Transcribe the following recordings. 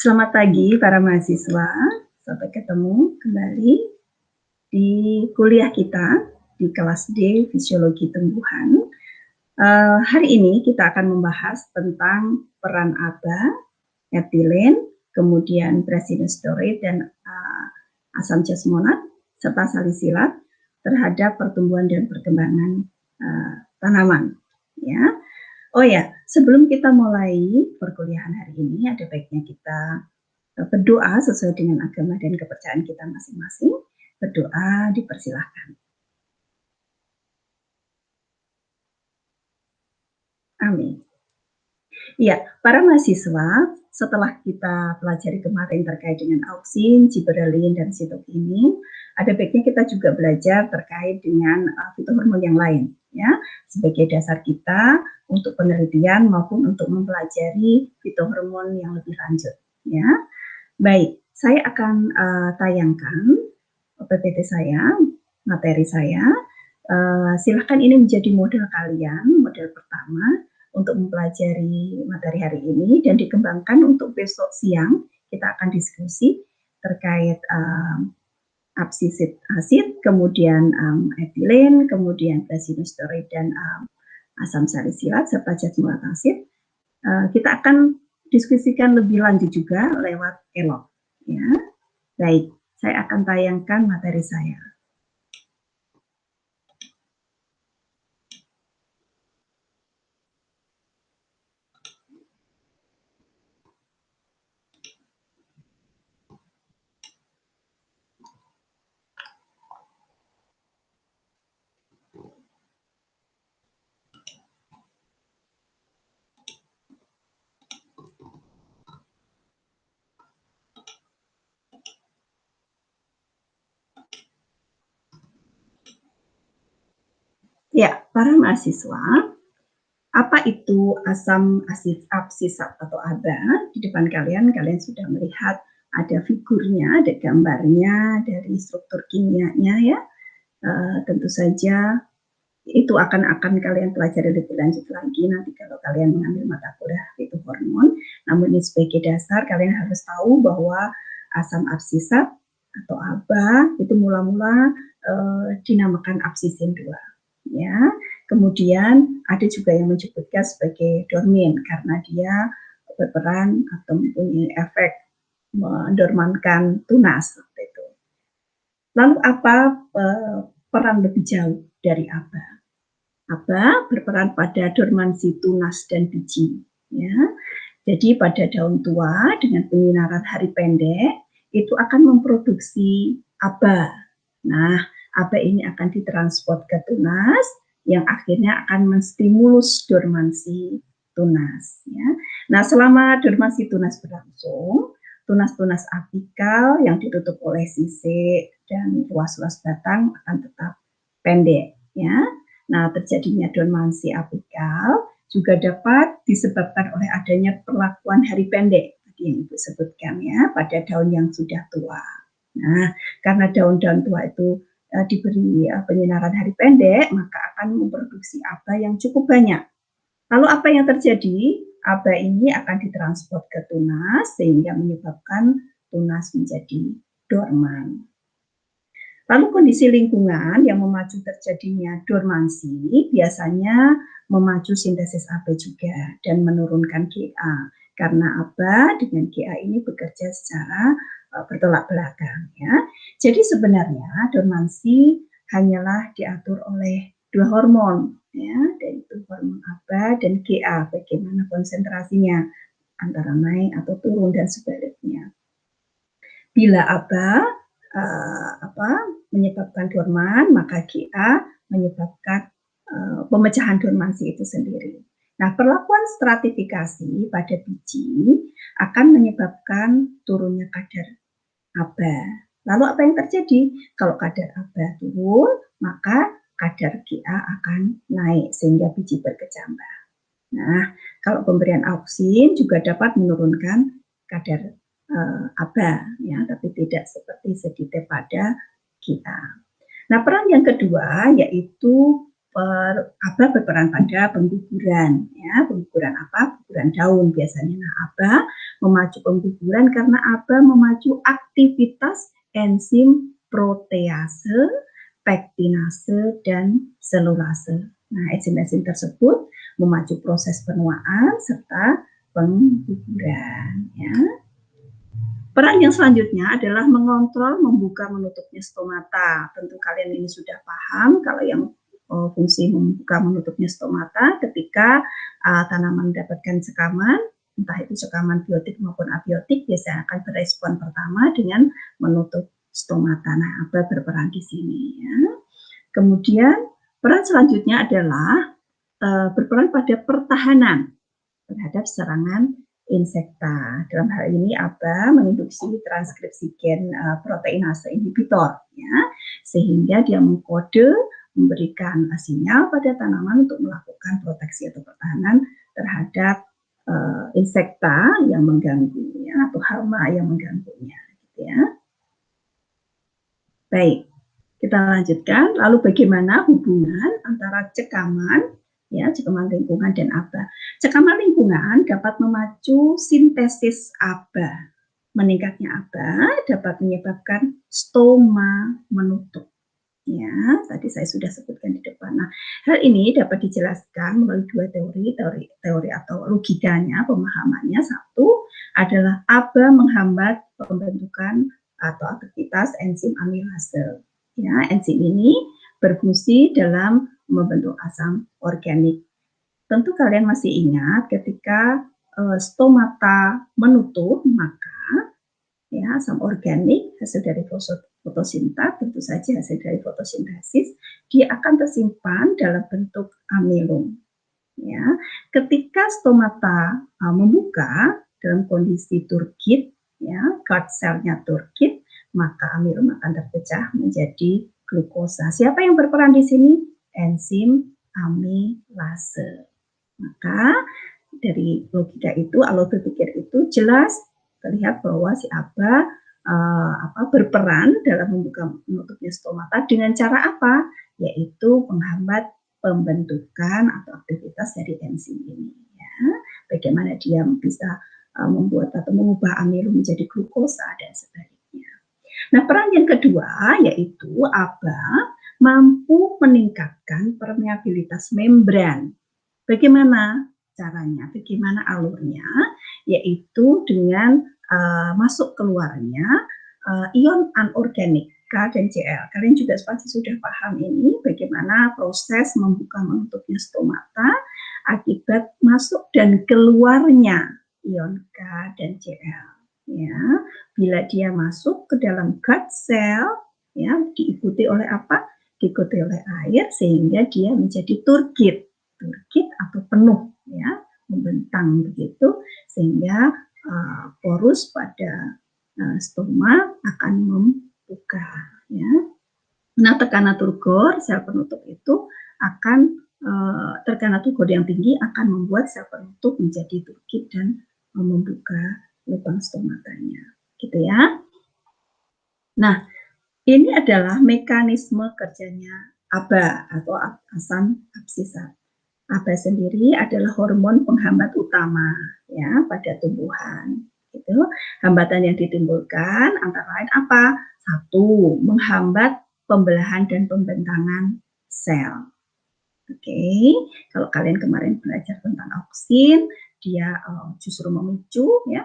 Selamat pagi para mahasiswa, sampai ketemu kembali di kuliah kita di kelas D Fisiologi Tumbuhan. Hari ini kita akan membahas tentang peran ABA, etilen, kemudian Bacillus dan asam jasmonat serta salisilat terhadap pertumbuhan dan perkembangan tanaman. Ya. Oh ya, sebelum kita mulai perkuliahan hari ini, ada baiknya kita berdoa sesuai dengan agama dan kepercayaan kita masing-masing. Berdoa dipersilahkan. Amin. Ya, para mahasiswa, setelah kita pelajari kemarin terkait dengan auksin, gibberellin, dan sitokinin, ada baiknya kita juga belajar terkait dengan fitohormon yang lain, ya, sebagai dasar kita untuk penelitian maupun untuk mempelajari fitohormon yang lebih lanjut, ya. Baik, saya akan tayangkan PPT saya, materi saya. Silahkan ini menjadi model kalian, model pertama untuk mempelajari materi hari ini dan dikembangkan untuk besok siang kita akan diskusi terkait abscisic acid, kemudian etilen, kemudian Bacillus dan asam salisilat serta jasmonat acid. Kita akan diskusikan lebih lanjut juga lewat elok. Ya, baik, saya akan tayangkan materi saya. Ya, para mahasiswa, apa itu asam absisat atau ABA? Di depan kalian sudah melihat ada figurnya, ada gambarnya dari struktur kimianya ya. Tentu saja itu akan kalian pelajari lebih lanjut lagi nanti kalau kalian mengambil mata kuliah itu hormon. Namun ini sebagai dasar kalian harus tahu bahwa asam absisat atau ABA itu mula-mula dinamakan absisin 2. Ya, kemudian ada juga yang menyebutkan sebagai dormin karena dia berperan atau mempunyai efek mendormankan tunas seperti itu. Lalu apa peran lebih jauh dari ABA? ABA berperan pada dormansi tunas dan biji. Ya, jadi pada daun tua dengan penyinaran hari pendek itu akan memproduksi ABA. Nah, ABA ini akan ditransport ke tunas yang akhirnya akan menstimulus dormansi tunas. Ya. Nah, selama dormansi tunas berlangsung, tunas-tunas apikal yang ditutup oleh sisik dan ruas-ruas batang akan tetap pendek. Ya. Nah, terjadinya dormansi apikal juga dapat disebabkan oleh adanya perlakuan hari pendek tadi yang Ibu sebutkan ya pada daun yang sudah tua. Nah, karena daun-daun tua itu diberi penyinaran hari pendek, maka akan memproduksi ABA yang cukup banyak. Lalu apa yang terjadi? ABA ini akan ditransport ke tunas sehingga menyebabkan tunas menjadi dorman. Lalu kondisi lingkungan yang memacu terjadinya dormansi biasanya memacu sintesis ABA juga dan menurunkan GA karena ABA dengan GA ini bekerja secara bertolak belakang ya. Jadi sebenarnya dormansi hanyalah diatur oleh dua hormon ya, yaitu hormon ABA dan GA, bagaimana konsentrasinya antara naik atau turun dan sebaliknya. Bila ABA menyebabkan dorman, maka GA menyebabkan pemecahan dormansi itu sendiri. Nah, perlakuan stratifikasi pada biji akan menyebabkan turunnya kadar ABA. Lalu apa yang terjadi? Kalau kadar ABA turun, maka kadar GA akan naik sehingga biji berkecambah. Nah, kalau pemberian auksin juga dapat menurunkan kadar ABA, ya, tapi tidak seperti sedetail pada GA. Nah, peran yang kedua yaitu ABA berperan pada pengguguran, ya, pengguguran apa? pengguguran daun biasanya. Nah, ABA memacu pengguguran karena ABA memacu aktivitas enzim protease, pektinase, dan selulase. Nah, enzim-enzim tersebut memacu proses penuaan serta pengguguran. Ya. Peran yang selanjutnya adalah mengontrol membuka menutupnya stomata. Tentu kalian ini sudah paham kalau yang fungsi membuka menutupnya stomata ketika tanaman mendapatkan sekaman, entah itu sekaman biotik maupun abiotik, biasanya akan berespon pertama dengan menutup stomata. Nah, ABA berperan di sini. Ya. Kemudian peran selanjutnya adalah berperan pada pertahanan terhadap serangan insekta. Dalam hal ini ABA menginduksi transkripsi gen proteinase inhibitor, ya, sehingga dia mengkode memberikan sinyal pada tanaman untuk melakukan proteksi atau pertahanan terhadap insekta yang mengganggunya atau hama yang mengganggunya. Gitu ya. Baik, kita lanjutkan. Lalu bagaimana hubungan antara cekaman, ya, cekaman lingkungan dan ABA? Cekaman lingkungan dapat memacu sintesis ABA. Meningkatnya ABA dapat menyebabkan stoma menutup. Ya, tadi saya sudah sebutkan di depan. Nah, hal ini dapat dijelaskan melalui dua teori atau logikanya, pemahamannya. Satu adalah ABA menghambat pembentukan atau aktivitas enzim amilase. Ya, enzim ini berfungsi dalam membentuk asam organik. Tentu kalian masih ingat ketika stomata menutup, maka ya, asam organik hasil dari fotosintas, tentu saja hasil dari fotosintesis, dia akan tersimpan dalam bentuk amilum. Ya, ketika stomata membuka dalam kondisi turgid, ya, guard cell-nya turgid, maka amilum akan terpecah menjadi glukosa. Siapa yang berperan di sini? Enzim amilase. Maka dari logika itu, alur berpikir itu jelas terlihat bahwa si ABA berperan dalam membuka menutupnya stomata dengan cara apa? Yaitu menghambat pembentukan atau aktivitas dari enzim ini. Ya. Bagaimana dia bisa membuat atau mengubah amilum menjadi glukosa dan sebaliknya. Nah, peran yang kedua yaitu ABA mampu meningkatkan permeabilitas membran. Bagaimana caranya? Bagaimana alurnya? Yaitu dengan masuk keluarnya ion anorganik K dan Cl. Kalian juga pasti sudah paham ini bagaimana proses membuka menutupnya stomata akibat masuk dan keluarnya ion K dan Cl. Ya, bila dia masuk ke dalam gut cell, ya, diikuti oleh apa? Diikuti oleh air sehingga dia menjadi turgid atau penuh, ya, membentang begitu sehingga porus pada stoma akan membuka, ya. Nah, tekanan turgor sel penutup itu akan tekanan turgor yang tinggi akan membuat sel penutup menjadi turgid dan membuka lubang stomatanya, gitu ya. Nah, ini adalah mekanisme kerjanya ABA atau asam absisat. ABA sendiri adalah hormon penghambat utama, ya, pada tumbuhan. Itu hambatan yang ditimbulkan antara lain apa? Satu, menghambat pembelahan dan pembentangan sel. Oke, kalau kalian kemarin belajar tentang auksin, dia justru memicu, ya,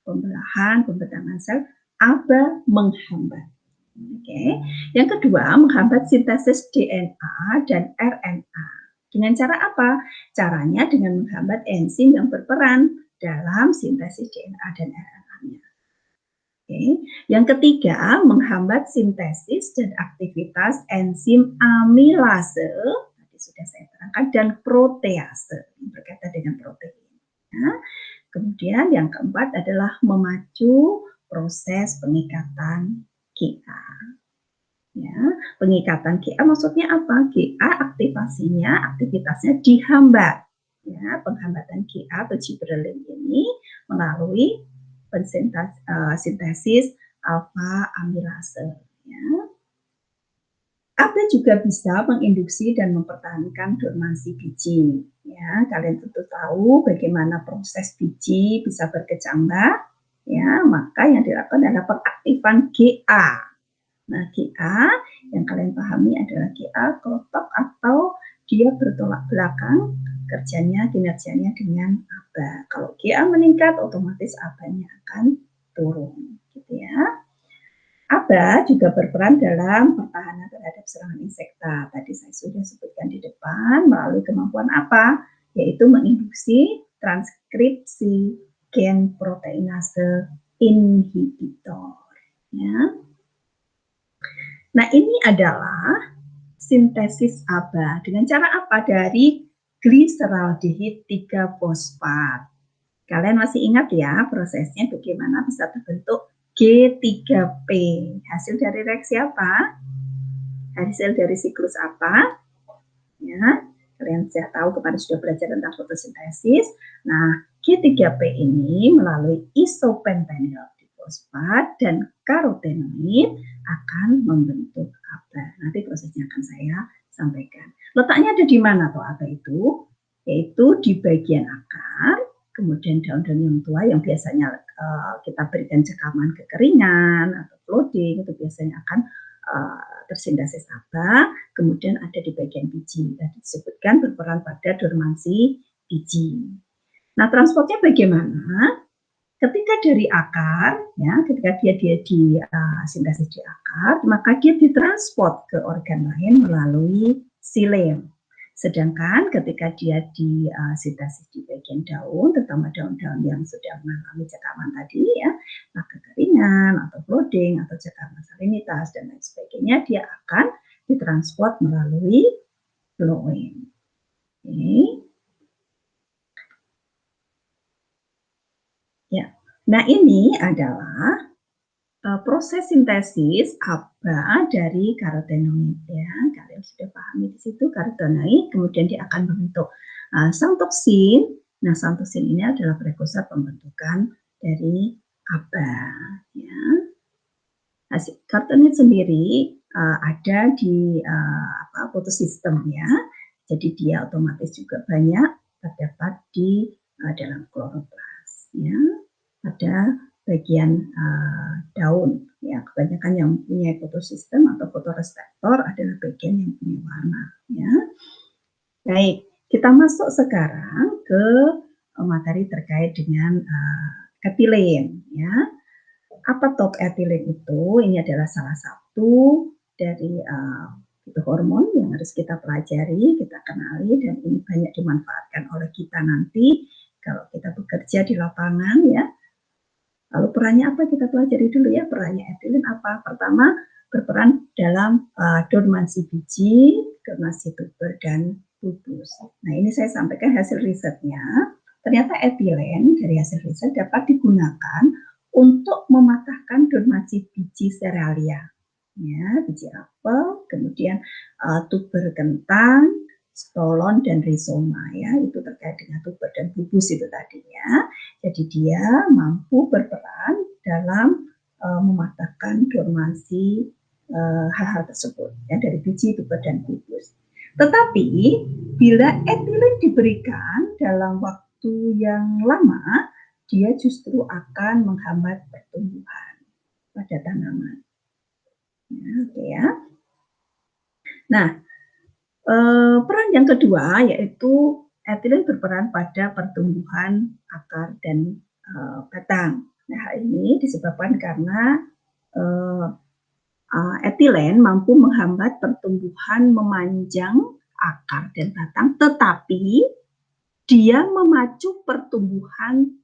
pembelahan, pembentangan sel. ABA menghambat. Oke, yang kedua menghambat sintesis DNA dan RNA. Dengan cara apa? Caranya dengan menghambat enzim yang berperan dalam sintesis DNA dan RNA-nya. Oke. Yang ketiga, menghambat sintesis dan aktivitas enzim amilase, tadi sudah saya terangkan, dan protease, berkaitan dengan protein. Nah, kemudian yang keempat adalah memacu proses pengikatan Ka. Ya, pengikatan Ga maksudnya apa? Ga aktivitasnya dihambat. Ya, penghambatan Ga atau gibberellin ini melalui sintesis alfa amilase. Ya. AB juga bisa menginduksi dan mempertahankan dormansi biji. Ya, kalian tentu tahu bagaimana proses biji bisa berkecambah. Ya, maka yang dilakukan adalah pengaktifan GA. Nah, GA yang kalian pahami adalah GA kelotok atau dia bertolak belakang kerjanya, kinerjanya dengan ABA. Kalau GA meningkat, otomatis ABA-nya akan turun, gitu ya. ABA juga berperan dalam pertahanan terhadap serangan insekta. Tadi saya sudah sebutkan di depan melalui kemampuan apa? Yaitu menginduksi transkripsi gen proteinase inhibitor. Ya. Nah, ini adalah sintesis ABA. Dengan cara apa? Dari gliseraldehid 3-fosfat. Kalian masih ingat ya prosesnya bagaimana bisa terbentuk G3P. Hasil dari reaksi apa? Hasil dari siklus apa? Ya, kalian sudah tahu kemarin sudah belajar tentang fotosintesis. Nah, G3P ini melalui isopentenyl fosfat dan karotenoid akan membentuk ABA. Nanti prosesnya akan saya sampaikan. Letaknya ada di mana tuh ABA itu? Yaitu di bagian akar, kemudian daun-daun yang tua yang biasanya kita berikan cekaman kekeringan atau flooding, itu biasanya akan tersintesis ABA, kemudian ada di bagian biji. Tadi disebutkan berperan pada dormansi biji. Nah, transportnya bagaimana? Ketika dari akar, ya, ketika dia di sintesis di akar, maka dia ditransport ke organ lain melalui xilem. Sedangkan ketika dia di sintesis di bagian daun, terutama daun-daun yang sudah mengalami cekaman tadi, ya, nah kekeringan atau flooding atau cekaman salinitas dan lain sebagainya, dia akan ditransport melalui phloem. Okay. Ya. Nah, ini adalah proses sintesis ABA dari karotenoid ya. Kalian sudah pahami di situ karotenoid, kemudian dia akan membentuk xanthocin. Nah, xanthocin ini adalah prekursor pembentukan dari ABA ya. Karotenoid sendiri ada di fotosistem ya. Jadi dia otomatis juga banyak terdapat di dalam kloroplas ya. Pada bagian daun ya, kebanyakan yang punya fotosistem atau fotoreseptor adalah bagian yang punya warna ya. Baik, kita masuk sekarang ke materi terkait dengan etilen ya. Apa top etilen itu? Ini adalah salah satu dari itu hormon yang harus kita pelajari, kita kenali, dan ini banyak dimanfaatkan oleh kita nanti kalau kita bekerja di lapangan ya. Lalu perannya apa? Kita pelajari dulu ya. Perannya etilen apa? Pertama, berperan dalam dormansi biji, dormansi tuber, dan bulbus. Nah, ini saya sampaikan hasil risetnya. Ternyata etilen dari hasil riset dapat digunakan untuk mematahkan dormansi biji serealia. Ya, biji apel, kemudian tuber kentang, stolon, dan rizoma ya, itu terkait dengan tuber dan bulbus itu tadinya. Jadi dia mampu berperan dalam mematahkan dormansi hal-hal tersebut ya, dari biji, tuber, dan bulbus. Tetapi bila etilen diberikan dalam waktu yang lama, dia justru akan menghambat pertumbuhan pada tanaman. Ya, oke ya. Nah, peran yang kedua yaitu etilen berperan pada pertumbuhan akar dan batang. Nah, hal ini disebabkan karena etilen mampu menghambat pertumbuhan memanjang akar dan batang, tetapi dia memacu pertumbuhan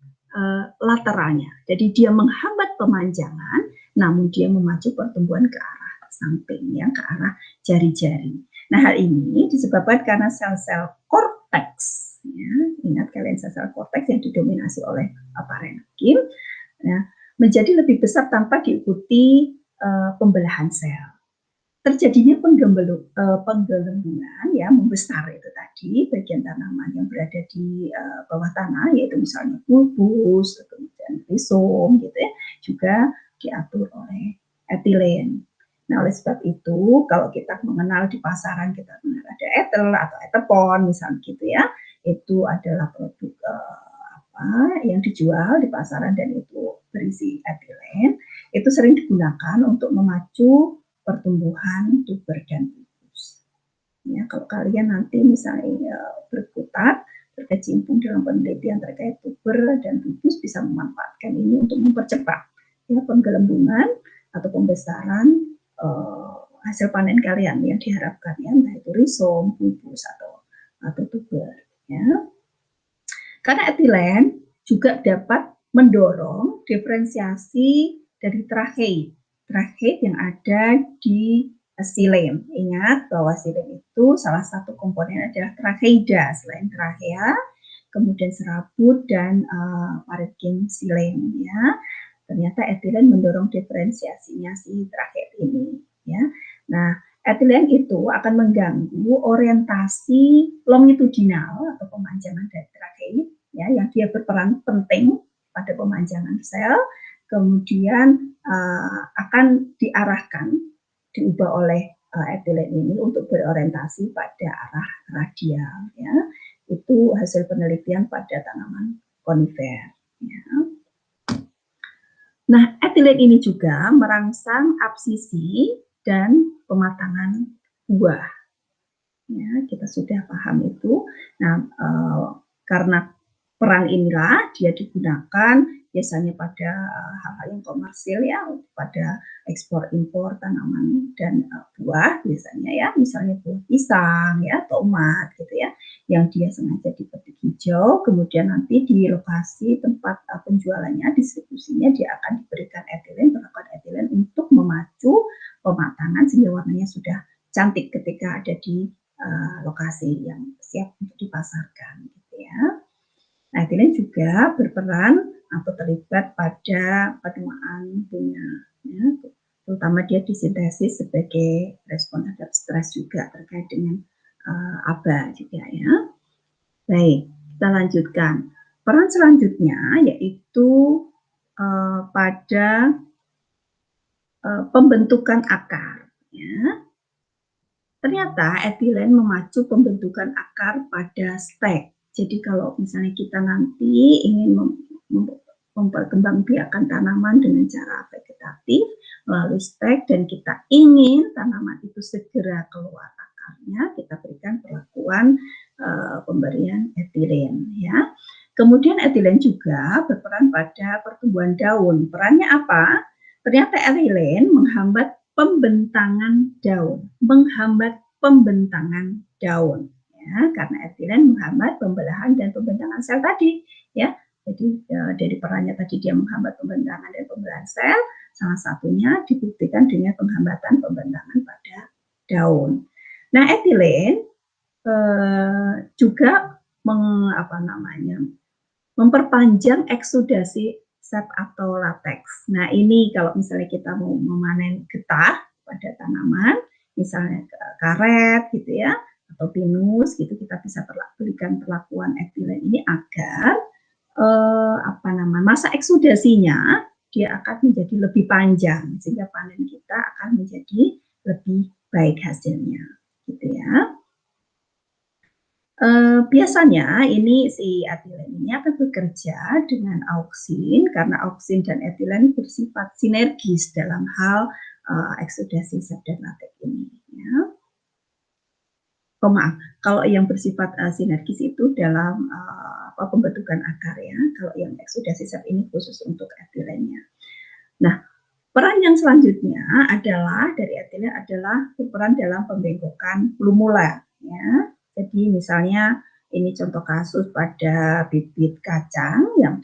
lateralnya. Jadi dia menghambat pemanjangan, namun dia memacu pertumbuhan ke arah samping, ya, ke arah jari-jari. Nah, hal ini disebabkan karena sel-sel korteks. Ya, ingat kalian sel-sel korteks yang didominasi oleh parenkrim, ya, menjadi lebih besar tanpa diikuti pembelahan sel. Terjadinya penggelembungan ya, membesar itu tadi bagian tanaman yang berada di bawah tanah, yaitu misalnya bulbus, kemudian rizom gitu ya, juga diatur oleh etilen. Nah, oleh sebab itu, kalau kita mengenal di pasaran, kita mengenal ada etel atau etepon, misalnya gitu ya, itu adalah produk yang dijual di pasaran dan itu berisi etilen, itu sering digunakan untuk memacu pertumbuhan tuber dan tubus. Ya, kalau kalian nanti misalnya berkutat, berkecimpung dalam penelitian terkait tuber dan tubus, bisa memanfaatkan ini untuk mempercepat ya penggelembungan atau pembesaran hasil panen kalian yang diharapkan ya, entah itu rhizom, bulbus atau tuber ya. Karena etilen juga dapat mendorong diferensiasi dari tracheit yang ada di xilem. Ingat bahwa xilem itu salah satu komponen adalah tracheida, selain trachea, kemudian serabut dan parenkim xilem ya. Ternyata etilen mendorong diferensiasinya si tracheit ini ya. Nah, etilen itu akan mengganggu orientasi longitudinal atau pemanjangan dari tracheit ya, yang dia berperan penting pada pemanjangan sel, kemudian akan diarahkan, diubah oleh etilen ini untuk berorientasi pada arah radial ya. Itu hasil penelitian pada tanaman konifer ya. Nah, etilen ini juga merangsang absisi dan pematangan buah. Ya, kita sudah paham itu. Nah, karena peran inilah dia digunakan biasanya pada hal-hal yang komersil ya, pada ekspor impor tanaman dan buah biasanya ya, misalnya buah pisang ya, tomat gitu ya, yang dia sengaja dipetik hijau, kemudian nanti di lokasi tempat penjualannya, distribusinya dia akan diberikan etilen, perlakuan etilen untuk memacu pematangan sehingga warnanya sudah cantik ketika ada di lokasi yang siap untuk dipasarkan gitu ya. Nah, etilen juga berperan atau terlibat pada penuaan bunga, ya, terutama dia disintesis sebagai respon terhadap stres juga terkait dengan aba juga ya. Baik, kita lanjutkan. Peran selanjutnya yaitu pada pembentukan akar. Ya. Ternyata etilen memacu pembentukan akar pada stek. Jadi kalau misalnya kita nanti ingin memperkembangbiakan tanaman dengan cara vegetatif melalui stek dan kita ingin tanaman itu segera keluar akarnya, kita berikan perlakuan pemberian etilen ya. Kemudian etilen juga berperan pada pertumbuhan daun. Perannya apa? Ternyata etilen menghambat pembentangan daun, ya, karena etilen menghambat pembelahan dan pembentangan sel tadi ya. Jadi dari perannya tadi dia menghambat pembentangan dan pembelahan sel, salah satunya dibuktikan dengan penghambatan pembentangan pada daun. Nah, etilen juga memperpanjang eksudasi sap atau latex. Nah, ini kalau misalnya kita mau memanen getah pada tanaman, misalnya karet gitu ya, atau pinus gitu, kita bisa berikan perlakuan etilen ini agar masa eksudasinya dia akan menjadi lebih panjang sehingga panen kita akan menjadi lebih baik hasilnya, gitu ya. Biasanya ini si etilen ini akan bekerja dengan auksin karena auksin dan etilen bersifat sinergis dalam hal eksudasi sap dan latex ini. Ya. Maaf, kalau yang bersifat sinergis itu dalam pembentukan akar ya. Kalau yang eksudasi sap ini khusus untuk etilennya. Nah, peran yang selanjutnya adalah dari etilen adalah berperan dalam pembengkokan plumula ya. Jadi misalnya ini contoh kasus pada bibit kacang yang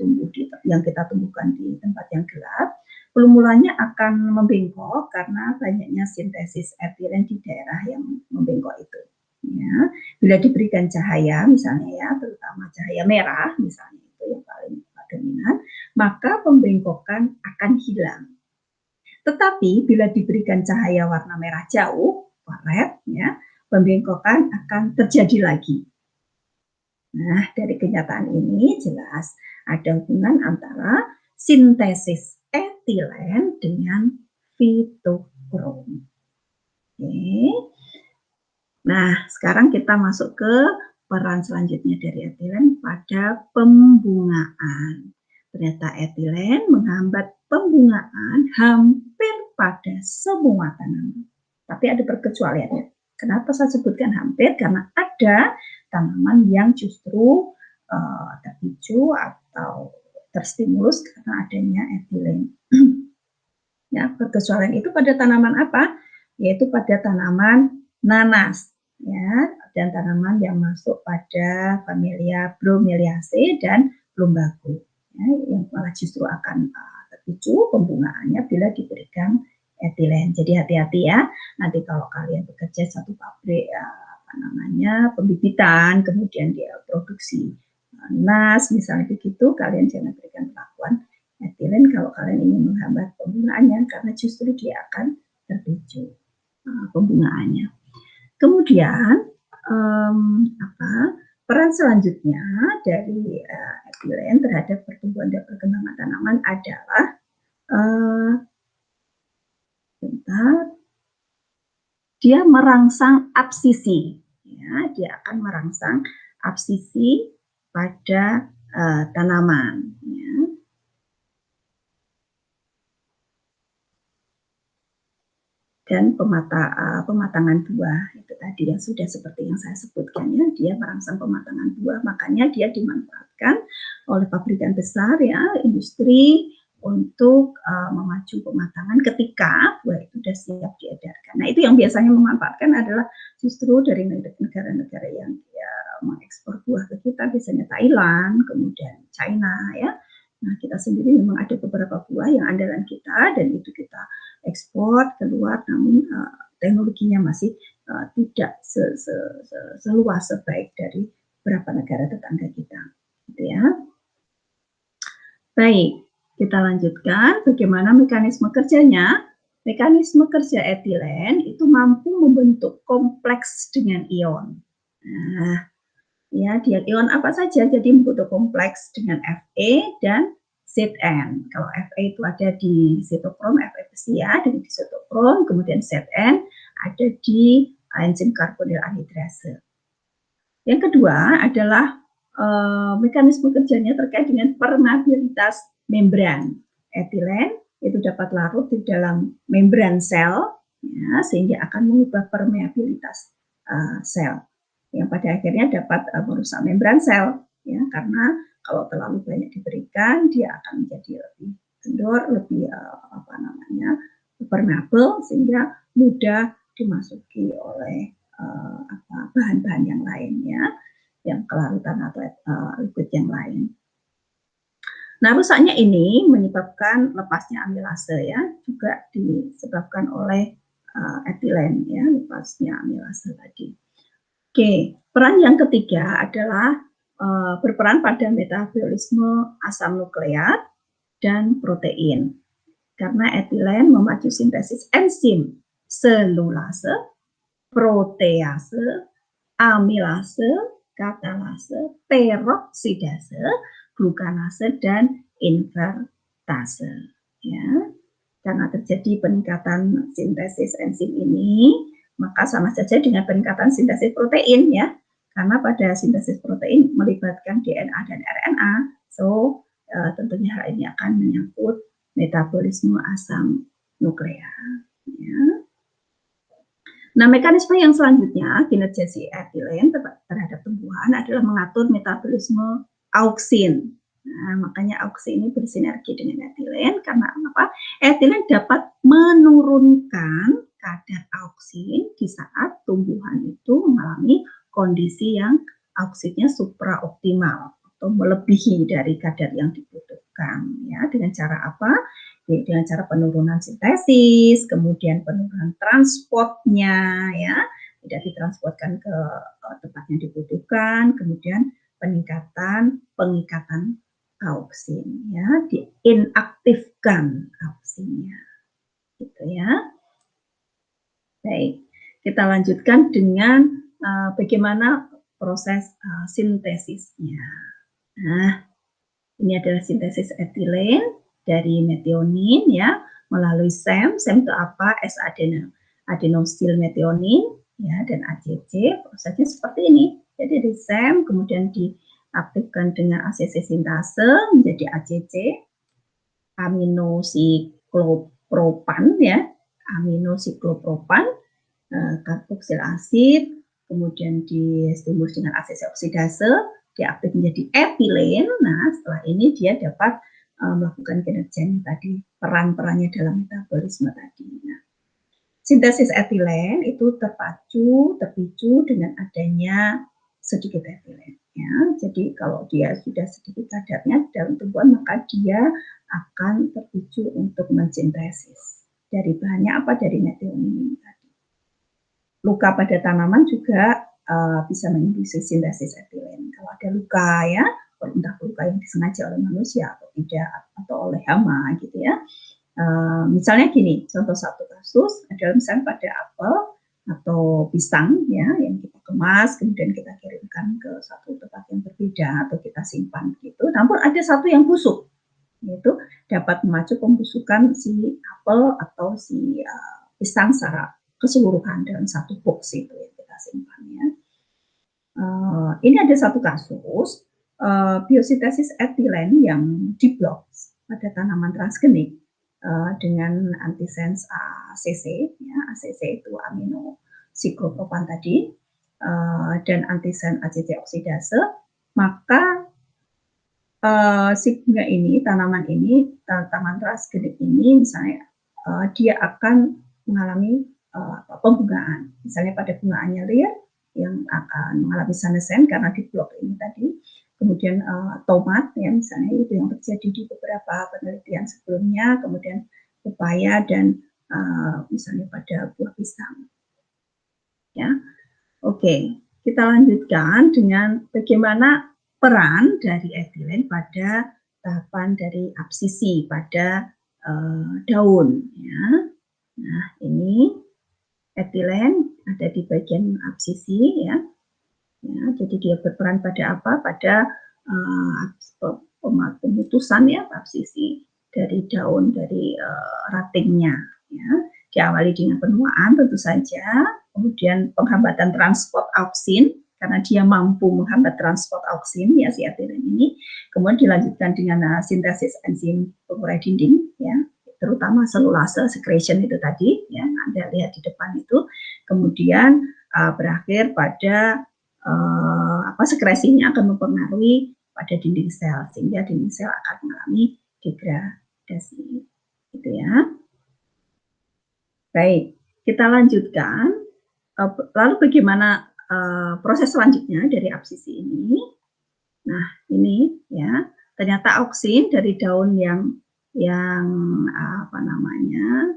kita tumbuhkan di tempat yang gelap, plumulanya akan membengkok karena banyaknya sintesis etilen di daerah yang membengkok itu. Ya, bila diberikan cahaya misalnya ya, terutama cahaya merah misalnya itu yang paling dominan, maka pembengkokan akan hilang. Tetapi bila diberikan cahaya warna merah jauh, red, ya, pembengkokan akan terjadi lagi. Nah, dari kenyataan ini jelas ada hubungan antara sintesis etilen dengan fitokrom. Oke. Nah, sekarang kita masuk ke peran selanjutnya dari etilen pada pembungaan. Ternyata etilen menghambat pembungaan hampir pada semua tanaman. Tapi ada perkecualiannya. Kenapa saya sebutkan hampir? Karena ada tanaman yang justru terpicu atau terstimulus karena adanya etilen. Ya, perkecualian itu pada tanaman apa? Yaitu pada tanaman nanas, ya, dan tanaman yang masuk pada familia Bromeliaceae dan Lumbago, ya, yang malah justru akan terpicu pembungaannya bila diberikan etilen. Jadi hati-hati ya. Nanti kalau kalian bekerja satu pabrik apa namanya pembibitan, kemudian dia produksi nas, misalnya begitu, kalian jangan berikan perlakuan etilen kalau kalian ingin menghambat pembungaannya karena justru dia akan terpicu pembungaannya. Kemudian peran selanjutnya dari etilen terhadap pertumbuhan dan perkembangan tanaman adalah dia merangsang absisi. Ya, dia akan merangsang absisi pada tanaman. Ya. Dan pematangan buah itu tadi yang sudah seperti yang saya sebutkan ya, dia merangsang pematangan buah, makanya dia dimanfaatkan oleh pabrikan besar ya, industri untuk memacu pematangan ketika buah itu sudah siap diedarkan. Nah itu yang biasanya memanfaatkan adalah justru dari negara-negara yang dia mengekspor buah ke kita, biasanya Thailand, kemudian China ya. Nah kita sendiri memang ada beberapa buah yang andalan kita dan itu kita ekspor keluar, namun teknologinya masih tidak seluas sebaik dari beberapa negara tetangga kita, gitu ya. Baik, kita lanjutkan bagaimana mekanisme kerjanya. Mekanisme kerja etilen itu mampu membentuk kompleks dengan ion. Nah, ya, dia ion apa saja, jadi membentuk kompleks dengan Fe dan Zn. Kalau Fe itu ada di sitokrom, Fe besi ya, ada di sitokrom, kemudian Zn ada di enzim karbonil anhidrase. Yang kedua adalah mekanisme kerjanya terkait dengan permeabilitas membran. Etilen itu dapat larut di dalam membran sel, ya, sehingga akan mengubah permeabilitas sel yang pada akhirnya dapat merusak membran sel, ya, karena kalau terlalu banyak diberikan dia akan menjadi lebih kendor, lebih permeabel sehingga mudah dimasuki oleh bahan-bahan yang lainnya, yang kelarutan atau liquid yang lain. Nah, rusaknya ini menyebabkan lepasnya amilase ya, juga disebabkan oleh etilen ya, lepasnya amilase tadi. Oke, peran yang ketiga adalah berperan pada metabolisme asam nukleat dan protein. Karena etilen memacu sintesis enzim selulase, protease, amilase, katalase, peroksidase, glukanase, dan invertase. Ya, karena terjadi peningkatan sintesis enzim ini, maka sama saja dengan peningkatan sintesis protein ya, karena pada sintesis protein melibatkan DNA dan RNA, so tentunya hal ini akan menyangkut metabolisme asam nukleat. Ya. Nah, mekanisme yang selanjutnya kinerja si etilen terhadap tumbuhan adalah mengatur metabolisme auksin. Nah, makanya auksin ini bersinergi dengan etilen karena apa? Etilen dapat menurunkan kadar auksin di saat tumbuhan itu mengalami kondisi yang auksinnya supraoptimal atau melebihi dari kadar yang dibutuhkan. Ya, dengan cara apa? Dengan cara penurunan sintesis, kemudian penurunan transportnya, ya, tidak ditransportkan ke tempat yang dibutuhkan, kemudian peningkatan pengikatan auksin, ya, diinaktifkan auksinnya, gitu ya. Baik, kita lanjutkan dengan bagaimana proses sintesisnya. Nah, ini adalah sintesis etilen dari metionin ya melalui SEM. SEM itu apa? S-adenyl adenosilmetionin ya dan ACC. Prosesnya seperti ini. Jadi resem kemudian diaktifkan dengan ACC sintase menjadi ACC, aminosiklopropan ya, aminosiklopropan, karboksil asid, kemudian distimulus dengan ACC oksidase, diaktif menjadi etilen. Nah, setelah ini dia dapat melakukan kinerja tadi, peran-perannya dalam metabolisme tadi. Nah, sintesis etilen itu terpicu dengan adanya sedikit etilen. Ya, jadi kalau dia sudah sedikit kadarnya dalam tumbuhan, maka dia akan terpicu untuk mensintesis. Dari bahannya apa? Dari metionin tadi. Luka pada tanaman juga bisa mengindukasi sintesis etilen. Kalau ada luka ya, entah luka yang disengaja oleh manusia atau tidak, atau oleh hama gitu ya. Misalnya gini, contoh satu kasus adalah misalnya pada apel atau pisang ya yang kita kemas kemudian kita kirimkan ke satu tempat yang berbeda atau kita simpan gitu. Namun ada satu yang busuk, yaitu dapat memacu pembusukan si apel atau si pisang secara keseluruhan dalam satu box itu yang kita simpan ya. Ini ada satu kasus biosintesis etilen yang diblok pada tanaman transgenik dengan antisens ACC, ya, ACC itu aminosiklopropan tadi, dan antisen ACC oksidase, maka si bunga ini, tanaman transgenik ini misalnya dia akan mengalami pembungaan, misalnya pada bungaannya liar yang akan mengalami senescen karena diblok ini tadi. Kemudian tomat ya misalnya itu yang terjadi di beberapa penelitian sebelumnya, kemudian pepaya dan misalnya pada buah pisang. Ya, oke, kita lanjutkan dengan bagaimana peran dari etilen pada tahapan dari absisi pada daun. Ya, nah ini etilen ada di bagian absisi ya. Ya, jadi dia berperan pada apa? Pada pemutusan ya absisi dari daun dari rantingnya. Ya. Diawali dengan penuaan tentu saja, kemudian penghambatan transport auksin karena dia mampu menghambat transport auksin ya si etilen ini. Kemudian dilanjutkan dengan sintesis enzim pengurai dinding ya, terutama selulase secretion itu tadi ya Anda lihat di depan itu. Kemudian berakhir pada sekresinya akan mempengaruhi pada dinding sel sehingga dinding sel akan mengalami degradasi gitu ya. Baik, kita lanjutkan. Lalu bagaimana proses selanjutnya dari absisi ini? Nah, ini ya, ternyata auksin dari daun yang apa namanya?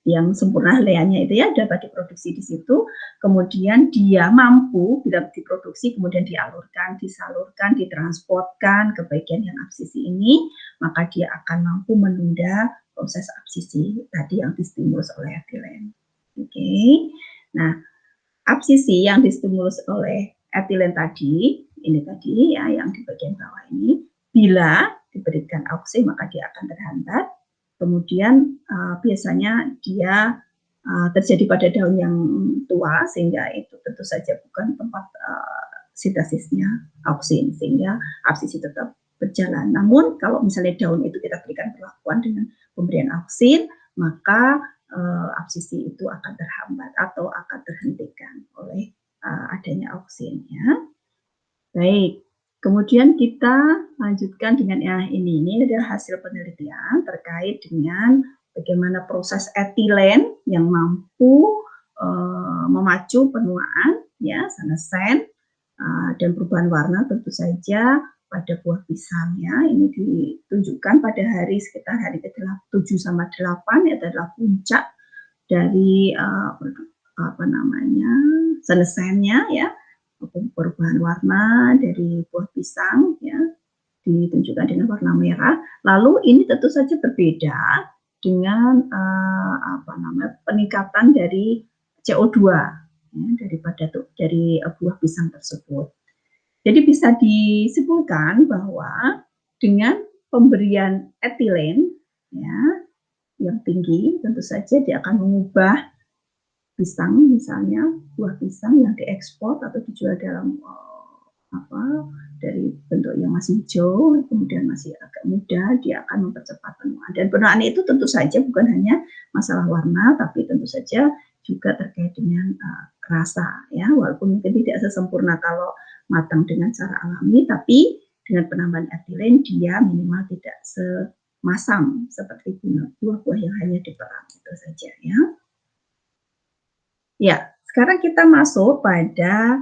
yang sempurna helaiannya itu ya dapat diproduksi di situ, kemudian dia mampu bila diproduksi kemudian disalurkan, ditransportkan ke bagian yang absisi ini, maka dia akan mampu menunda proses absisi tadi yang distimulus oleh etilen. Oke. Nah, absisi yang distimulus oleh etilen tadi, ini tadi ya yang di bagian bawah ini, bila diberikan auksin maka dia akan terhambat. Kemudian biasanya dia terjadi pada daun yang tua sehingga itu tentu saja bukan tempat sintesisnya auksin sehingga absisi tetap berjalan. Namun kalau misalnya daun itu kita berikan perlakuan dengan pemberian auksin, maka absisi itu akan terhambat atau akan terhentikan oleh adanya auksin ya. Baik. Kemudian kita lanjutkan dengan ini adalah hasil penelitian terkait dengan bagaimana proses etilen yang mampu memacu penuaan ya senescen dan perubahan warna tentu saja pada buah pisang ya. Ini ditunjukkan pada hari sekitar hari ke-7 sama 8 ya adalah puncak dari senescennya ya. Perubahan warna dari buah pisang ya ditunjukkan dengan warna merah. Lalu ini tentu saja berbeda dengan peningkatan dari CO2 ya, dari buah pisang tersebut. Jadi bisa disimpulkan bahwa dengan pemberian etilen ya yang tinggi, tentu saja dia akan mengubah pisang misalnya, buah pisang yang diekspor atau dijual dalam dari bentuk yang masih hijau, kemudian masih agak muda, dia akan mempercepat penuaan. Dan penuaan itu tentu saja bukan hanya masalah warna, tapi tentu saja juga terkait dengan rasa, ya. Walaupun mungkin tidak sesempurna kalau matang dengan cara alami, tapi dengan penambahan etilen dia minimal tidak semasam seperti buah-buah yang hanya diperam, itu saja, ya. Ya, sekarang kita masuk pada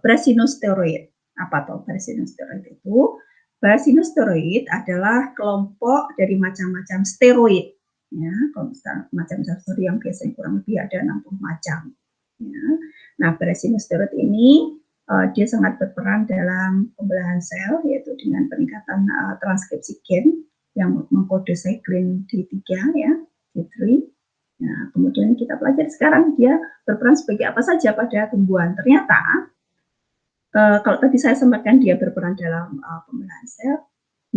brasinosteroid. Apa tuh brasinosteroid itu? Brasinosteroid adalah kelompok dari macam-macam steroid. Ya, kalau macam-macam steroid yang biasanya kurang lebih ada 60 macam. Ya. Nah, brasinosteroid ini dia sangat berperan dalam pembelahan sel, yaitu dengan peningkatan transkripsi gen yang mengkode cyclin D3, ya, D3. Nah, kemudian kita pelajari sekarang dia berperan sebagai apa saja pada tumbuhan. Ternyata kalau tadi saya sampaikan dia berperan dalam pembelahan sel.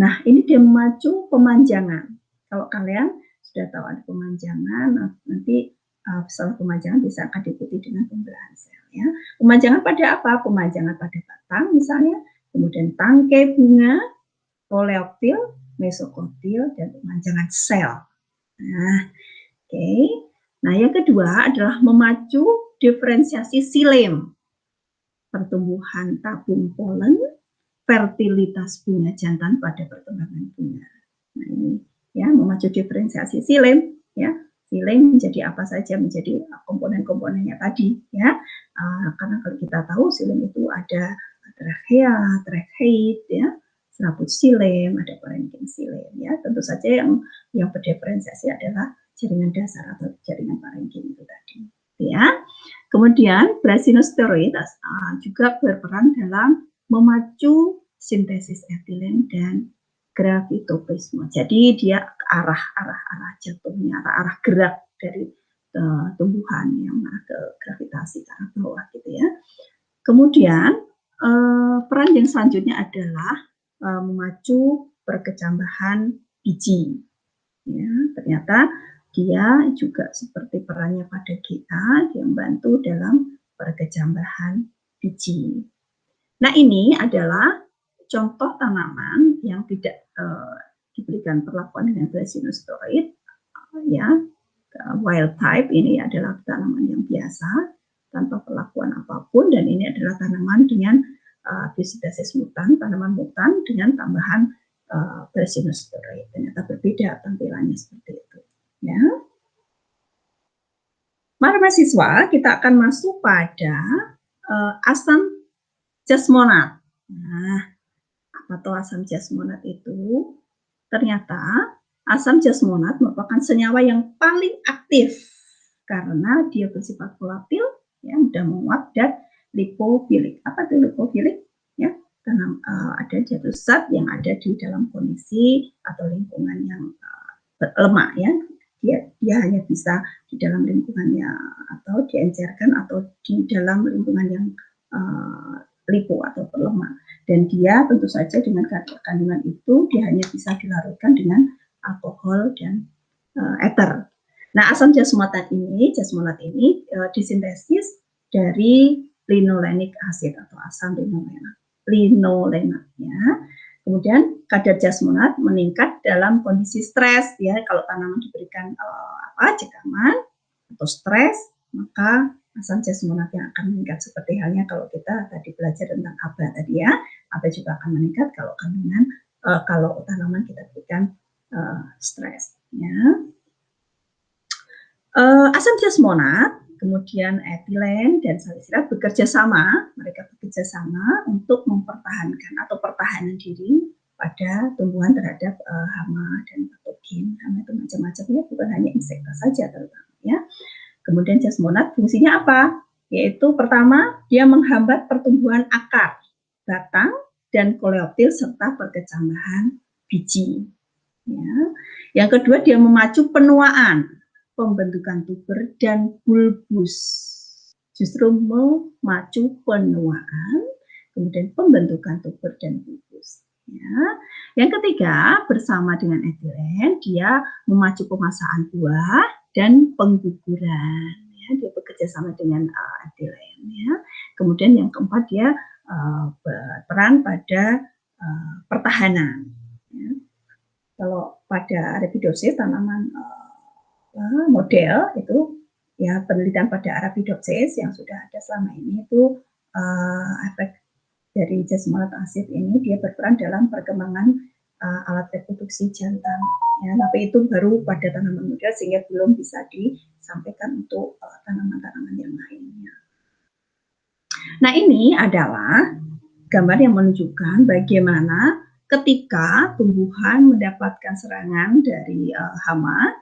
Nah, ini dia memacu pemanjangan. Kalau kalian sudah tahu ada pemanjangan, nanti setelah pemanjangan bisa akan diikuti dengan pembelahan sel. Ya. Pemanjangan pada apa? Pemanjangan pada batang misalnya, kemudian tangkai bunga, koleoptil, mesokotil, dan pemanjangan sel. Nah, oke. Nah, yang kedua adalah memacu diferensiasi silem, pertumbuhan tabung polen, fertilitas bunga jantan pada perkembangan bunga. Nah, ini ya memacu diferensiasi silem, ya. Silem menjadi apa saja, menjadi komponen-komponennya tadi, ya. Karena kalau kita tahu silem itu ada trachea, tracheit, ya, serabut silem, ada parenkim silem, ya. Tentu saja yang berdiferensiasi adalah jaringan dasar atau jaringan parenkim itu tadi, ya. Kemudian brasinosteroid juga berperan dalam memacu sintesis etilen dan gravitopisme. Jadi dia arah jatuhnya, arah gerak dari tumbuhan yang ke gravitasi ke arah bawah gitu, ya. Kemudian peran yang selanjutnya adalah memacu perkecambahan biji. Ya, ternyata dia juga seperti perannya pada GA, dia membantu dalam perkecambahan biji. Nah, ini adalah contoh tanaman yang tidak diberikan perlakuan dengan brasinosteroid, ya, wild type. Ini adalah tanaman yang biasa tanpa perlakuan apapun, dan ini adalah tanaman dengan biosintesis mutan, tanaman mutan dengan tambahan brasinosteroid. Ternyata berbeda tampilannya seperti itu, ya. Mari mahasiswa, kita akan masuk pada asam jasmonat. Nah, apa tuh asam jasmonat itu? Ternyata asam jasmonat merupakan senyawa yang paling aktif karena dia bersifat volatil, ya, mudah menguap, dan lipofilik. Apa itu lipofilik? Ya, karena ada zat zat yang ada di dalam kondisi atau lingkungan yang lemah, ya. Dia hanya bisa di dalam lingkungannya atau diencerkan atau di dalam lingkungan yang lipo atau lemah. Dan dia tentu saja dengan kandungan itu dia hanya bisa dilarutkan dengan alkohol dan ether. Nah, asam jasmonat ini disintesis dari linolenic acid atau asam linolenat, ya. Kemudian kadar jasmonat meningkat dalam kondisi stres, ya. Kalau tanaman diberikan cekaman atau stres, maka asam jasmonat yang akan meningkat, seperti halnya kalau kita tadi belajar tentang ABA tadi, ya. ABA juga akan meningkat kalau kandungan kalau tanaman kita berikan stres, ya. Asam jasmonat, kemudian etilen dan salisilat bekerja sama, mereka bekerja sama untuk mempertahankan atau pertahanan diri pada tumbuhan terhadap hama dan patogen. Hama itu macam-macam, ya, bukan hanya insekta saja terutama, ya. Kemudian jasmonat fungsinya apa? Yaitu pertama, dia menghambat pertumbuhan akar, batang, dan koleoptil serta perkecambahan biji. Ya. Yang kedua, dia memacu penuaan, pembentukan tuber dan bulbus. Justru memacu penuaan, kemudian pembentukan tuber dan bulbus. Ya. Yang ketiga, bersama dengan etilen, dia memacu pemasakan buah dan pengguguran. Ya, dia bekerja sama dengan etilen. Ya. Kemudian yang keempat, dia berperan pada pertahanan. Ya. Kalau pada Arabidopsis, tanaman model itu, ya penelitian pada Arabidopsis yang sudah ada selama ini itu efek dari jasmonat asid ini dia berperan dalam perkembangan alat reproduksi jantan. Ya, tapi itu baru pada tanaman model sehingga belum bisa disampaikan untuk tanaman-tanaman yang lainnya. Nah, ini adalah gambar yang menunjukkan bagaimana ketika tumbuhan mendapatkan serangan dari hama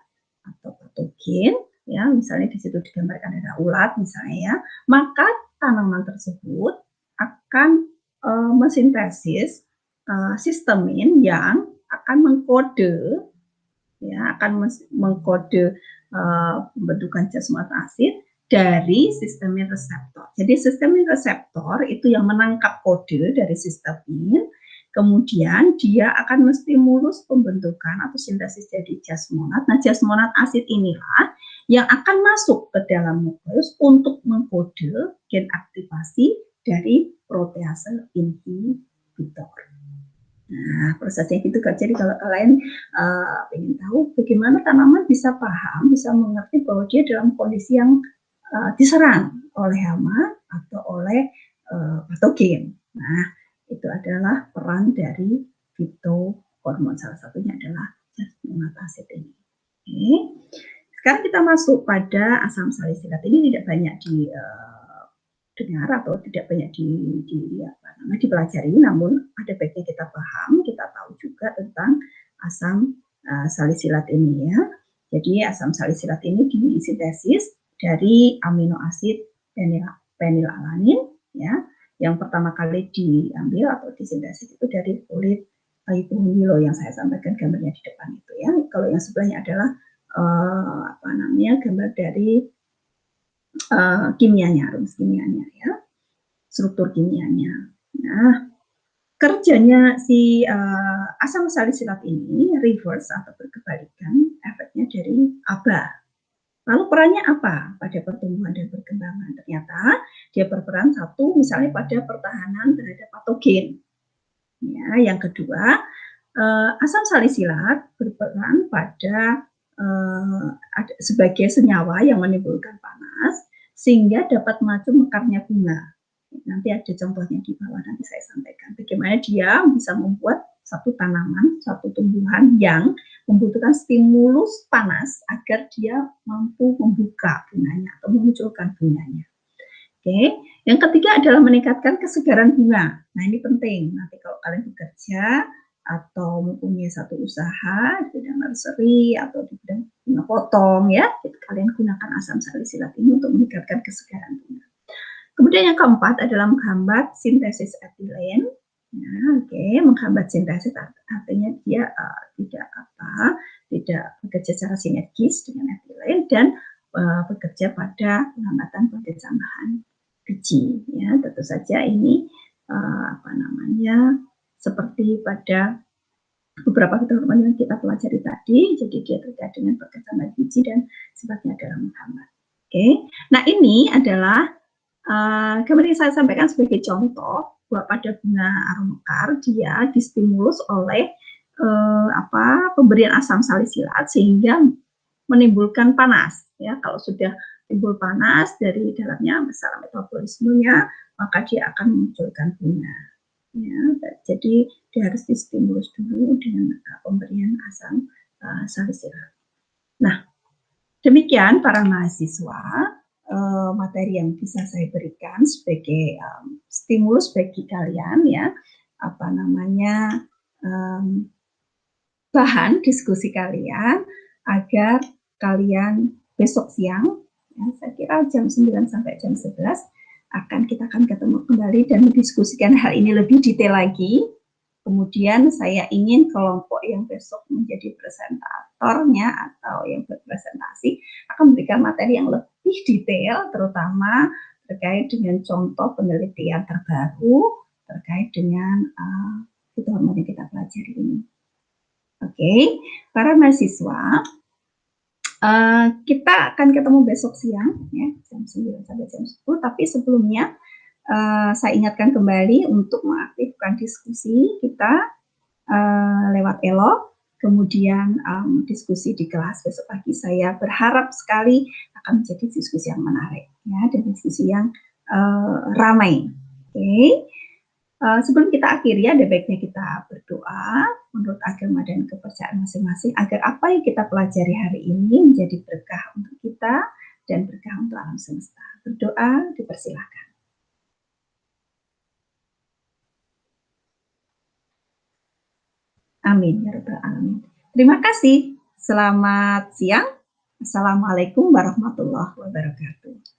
atau patogen, ya misalnya di situ digambarkan ada ulat misalnya ya, maka tanaman tersebut akan mensintesis sistemin yang akan mengkode, ya akan mengkode pembentukan jasmonat asid dari sistemin reseptor. Jadi sistemin reseptor itu yang menangkap kode dari sistemin, kemudian dia akan menstimulus pembentukan atau sintesis jadi jasmonat. Nah, jasmonat asid inilah yang akan masuk ke dalam nukleus untuk mengkode gen aktivasi dari protease inhibitor. Nah, prosesnya gitu kan. Jadi kalau kalian ingin tahu bagaimana tanaman bisa paham, bisa mengerti bahwa dia dalam kondisi yang diserang oleh hama atau oleh patogen. Nah, itu adalah peran dari fitohormon. Salah satunya adalah jasmonat asid ini. Oke. Sekarang kita masuk pada asam salisilat. Ini tidak banyak dengar atau tidak banyak dipelajari, namun ada baiknya kita paham, kita tahu juga tentang asam salisilat ini ya. Jadi asam salisilat ini disintesis dari amino asid fenilalanin ya. Yang pertama kali diambil atau disintesis itu dari kulit kayu punggilo yang saya sampaikan gambarnya di depan itu ya. Kalau yang sebelahnya adalah gambar dari kimianya, rumus kimianya ya, struktur kimianya. Nah, kerjanya si asam salisilat ini reverse atau berkebalikan efeknya dari ABA. Lalu perannya apa pada pertumbuhan dan perkembangan? Ternyata dia berperan satu misalnya pada pertahanan terhadap patogen. Ya, yang kedua, asam salisilat berperan pada sebagai senyawa yang menimbulkan panas sehingga dapat memacu mekarnya bunga. Nanti ada contohnya di bawah, nanti saya sampaikan bagaimana dia bisa membuat satu tanaman, satu tumbuhan yang membutuhkan stimulus panas agar dia mampu membuka bunganya atau memunculkan bunganya. Oke, yang ketiga adalah meningkatkan kesegaran bunga. Nah, ini penting. Nanti kalau kalian bekerja atau mempunyai satu usaha di bidang nursery atau di bidang bunga potong ya, kalian gunakan asam salisilat ini untuk meningkatkan kesegaran bunga. Kemudian yang keempat adalah menghambat sintesis etilen. Nah, menghambat sintesis artinya dia tidak bekerja secara sinergis dengan etilen dan bekerja pada penghambatan pentambahan biji. Ya, tentu saja ini seperti pada beberapa fitohormon yang kita pelajari tadi, jadi dia terkait dengan perkembangan biji dan sifatnya adalah menghambat. Oke, nah ini adalah gambar yang saya sampaikan sebagai contoh bahwa pada bunga aromekar dia distimulus oleh pemberian asam salisilat sehingga menimbulkan panas. Ya, kalau sudah timbul panas dari dalamnya masalah metabolismenya, maka dia akan memunculkan bunga. Ya, jadi dia harus distimulus dulu dengan pemberian asam salisilat. Nah, demikian para mahasiswa materi yang bisa saya berikan sebagai stimulus bagi kalian ya, bahan diskusi kalian agar kalian besok siang, ya, saya kira jam 9 sampai jam 11 kita akan ketemu kembali dan mendiskusikan hal ini lebih detail lagi. Kemudian saya ingin kelompok yang besok menjadi presentatornya atau yang berpresentasi akan memberikan materi yang lebih detail, terutama terkait dengan contoh penelitian terbaru terkait dengan itu hormon yang kita pelajari ini. Oke, para mahasiswa, kita akan ketemu besok siang ya, jam 9 sampai jam 10, tapi sebelumnya saya ingatkan kembali untuk mengaktifkan diskusi kita lewat Elo, kemudian diskusi di kelas besok pagi. Saya berharap sekali akan menjadi diskusi yang menarik ya, dan diskusi yang ramai. Oke. Sebelum kita akhiri, ada baiknya kita berdoa menurut agama dan kepercayaan masing-masing agar apa yang kita pelajari hari ini menjadi berkah untuk kita dan berkah untuk alam semesta. Berdoa, dipersilakan. Amin ya rabbal alamin. Terima kasih. Selamat siang. Assalamualaikum warahmatullahi wabarakatuh.